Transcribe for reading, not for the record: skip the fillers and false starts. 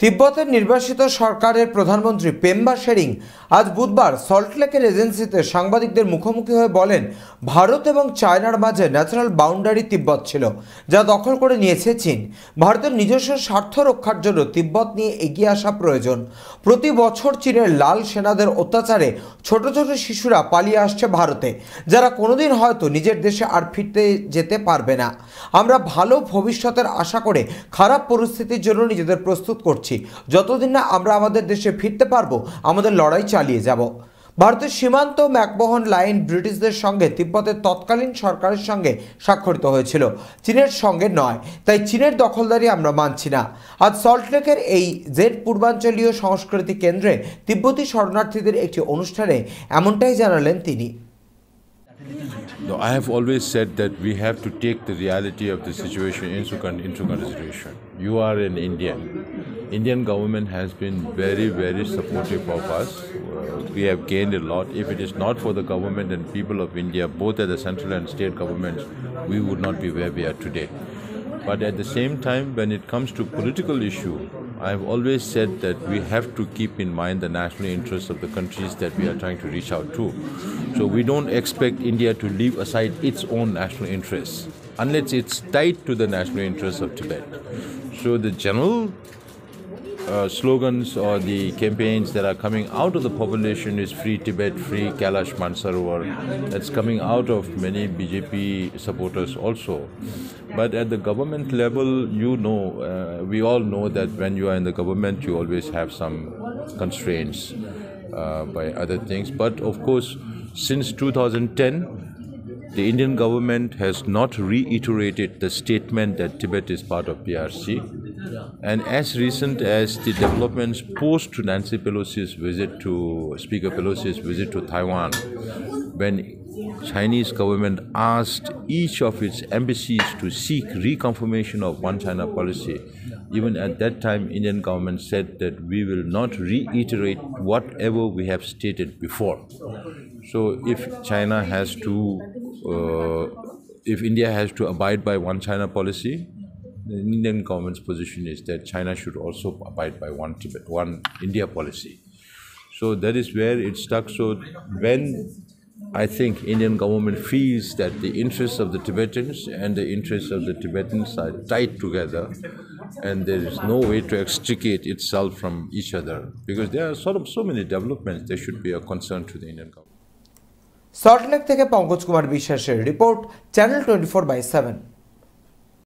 তিব্বতের নির্বাসিত সরকারের প্রধানমন্ত্রী পেম্বা শেরিং আজ বুধবার সল্টলেকের এজেন্সিতে সাংবাদিকদের মুখোমুখি হয়ে বলেন, ভারত এবং চায়নার মাঝে ন্যাচারাল বাউন্ডারি তিব্বত ছিল, যা দখল করে নিয়েছে চীন। ভারতের নিজস্ব স্বার্থ রক্ষার জন্য তিব্বত নিয়ে এগিয়ে আসা প্রয়োজন। প্রতি বছর চীনের লাল সেনাদের অত্যাচারে ছোট ছোট শিশুরা পালিয়ে আসছে ভারতে, যারা কোনোদিন হয়তো নিজের দেশে আর ফিরতে যেতে পারবে না। আমরা ভালো ভবিষ্যতের আশা করে খারাপ পরিস্থিতির জন্য নিজেদের প্রস্তুত করছি। যতদিন না আমরা আমাদের দেশে ফিরতে পারবো, আমাদের লড়াই চালিয়ে যাব। ভারতের সীমান্ত ম্যাকমোহন লাইন ব্রিটিশদের সঙ্গে তিব্বতের তৎকালীন সরকারের সঙ্গে স্বাক্ষরিত হয়েছিল, চীনের সঙ্গে নয়। তাই চীনের দখলদারি আমরা মানছি না। আজ সল্টলেকের এই জেড পূর্বাঞ্চলীয় সংস্কৃতি কেন্দ্রে তিব্বতী শরণার্থীদের একটি অনুষ্ঠানে এমনটাই জানালেন তিনি। No, I have always said that we have to take the reality of the situation into consideration. You are an Indian. Indian government has been very supportive of us. We have gained a lot. If it is not for the government and people of India, both at the central and state governments, we would not be where we are today. But at the same time, when it comes to political issue, I have always said that we have to keep in mind the national interests of the countries that we are trying to reach out to. So we don't expect India to leave aside its own national interests unless it's tied to the national interests of Tibet. So the general slogans or the campaigns that are coming out of the population is Free Tibet, Free Kailash Mansarovar. That's coming out of many BJP supporters also. But at the government level, we all know that when you are in the government, you always have some constraints by other things. But of course, since 2010, the Indian government has not reiterated the statement that Tibet is part of PRC. And as recent as the developments post Nancy Pelosi's visit to Speaker Pelosi's visit to Taiwan, when Chinese government asked each of its embassies to seek reconfirmation of one China policy, even at that time Indian government said that we will not reiterate whatever we have stated before. So if if India has to abide by one China policy, the Indian government's position is that China should also abide by one India policy. So that is where it's stuck. So when I think Indian government feels that the interests of the Tibetans and the interests of the Tibetans are tied together and there is no way to extricate itself from each other, because there are so many developments, there should be a concern to the Indian government. Salt Lake থেকে পঙ্কজ কুমার বিশ্বাসের report, channel 24/7।